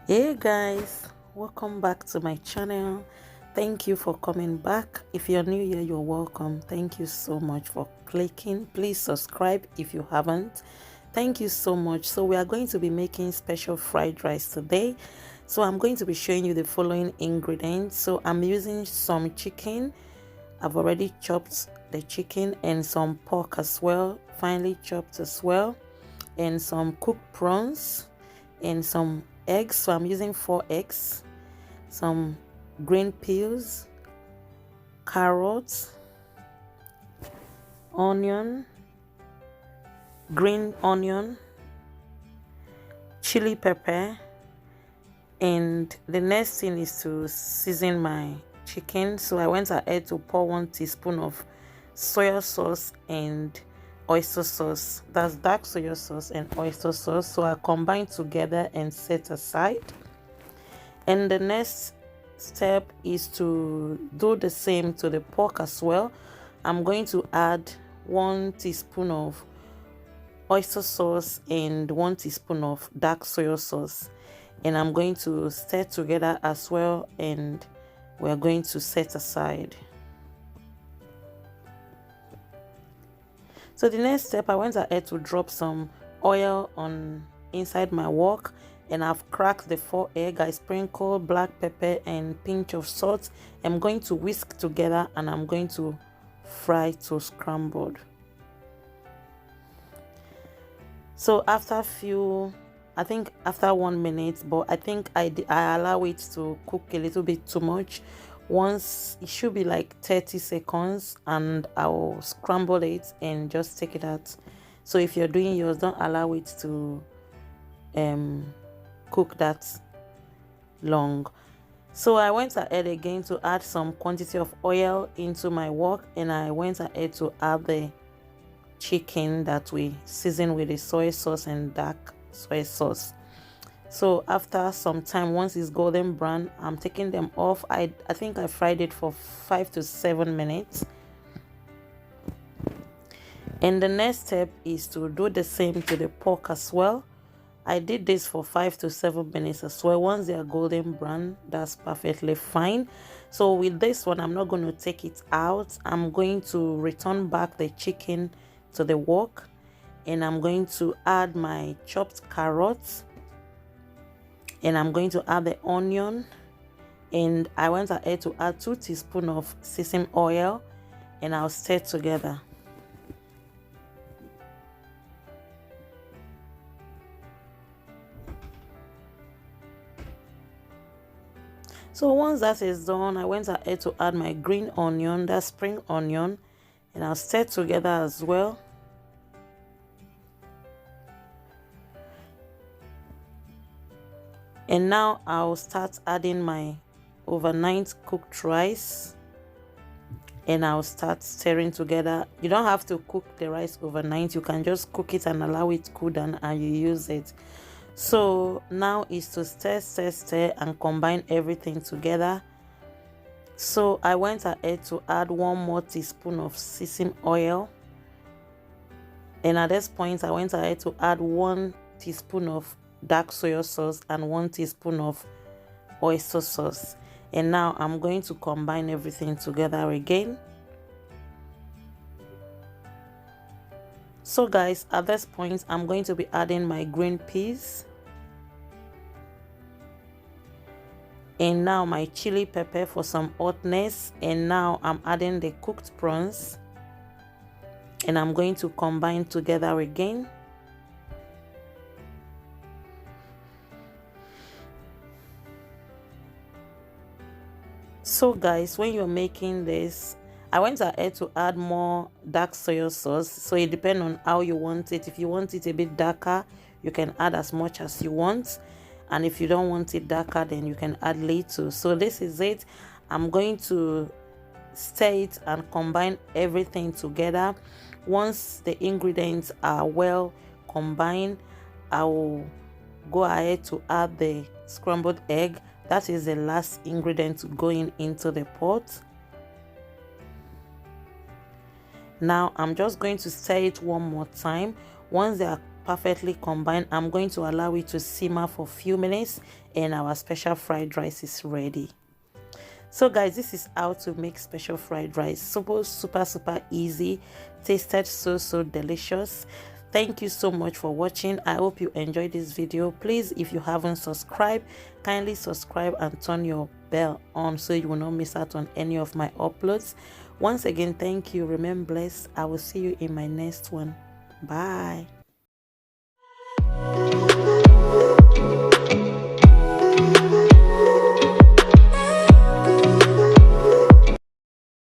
Hey guys, welcome back to my channel. Thank you for coming back. If you're new here, you're welcome. Thank you so much for clicking. Please subscribe if you haven't. Thank you so much. So we are going to be making special fried rice today. So I'm going to be showing you the following ingredients. So I'm using some chicken. I've already chopped the chicken, and some pork as well, finely chopped as well, and some cooked prawns, and some eggs. So I'm using 4 eggs, some green peas, carrots, onion, green onion, chili pepper, and the next thing is to season my chicken. So I went ahead to pour 1 teaspoon of soy sauce and oyster sauce. That's dark soy sauce and oyster sauce. So I combine together and set aside. And the next step is to do the same to the pork as well. I'm going to add 1 teaspoon of oyster sauce and 1 teaspoon of dark soy sauce, and I'm going to stir together as well, and we're going to set aside. So the next step, I went ahead to drop some oil on inside my wok, and I've cracked the 4 eggs. I sprinkle black pepper and pinch of salt. I'm going to whisk together, and I'm going to fry to scrambled. So after I think after 1 minute, but I think I allow it to cook a little bit too much. Once it should be like 30 seconds, and I'll scramble it and just take it out. So if you're doing yours, don't allow it to cook that long. So I went ahead again to add some quantity of oil into my wok, and I went ahead to add the chicken that we season with the soy sauce and dark soy sauce. So after some time, once it's golden brown, I'm taking them off. I think I fried it for 5 to 7 minutes. And the next step is to do the same to the pork as well. I did this for 5 to 7 minutes as well. Once they are golden brown, that's perfectly fine. So with this one, I'm not going to take it out. I'm going to return back the chicken to the wok, and I'm going to add my chopped carrots, and I'm going to add the onion, and I went ahead to add 2 teaspoons of sesame oil, and I'll stir together. So once that is done, I went ahead to add my green onion, that's spring onion, and I'll stir together as well. And now I'll start adding my overnight cooked rice, and I'll start stirring together. You don't have to cook the rice overnight. You can just cook it and allow it cool down, and you use it. So now is to stir and combine everything together. So I went ahead to add 1 more teaspoon of sesame oil, and at this point I went ahead to add 1 teaspoon of dark soy sauce and 1 teaspoon of oyster sauce. And now I'm going to combine everything together again. So guys, at this point I'm going to be adding my green peas, and now my chili pepper for some hotness, and now I'm adding the cooked prawns, and I'm going to combine together again. So guys, when you're making this, I went ahead to add more dark soy sauce. So it depends on how you want it. If you want it a bit darker, you can add as much as you want, and if you don't want it darker, then you can add little. So this is it. I'm going to stir it and combine everything together. Once the ingredients are well combined, I will go ahead to add the scrambled egg. That is the last ingredient going into the pot. Now I'm just going to stir it one more time. Once they are perfectly combined, I'm going to allow it to simmer for a few minutes and our special fried rice is ready. So guys, this is how to make special fried rice. Super easy, tasted so delicious. Thank you so much for watching. I hope you enjoyed this video. Please, if you haven't subscribed, kindly subscribe and turn your bell on so you will not miss out on any of my uploads. Once again, thank you. Remain blessed. I will see you in my next one. Bye.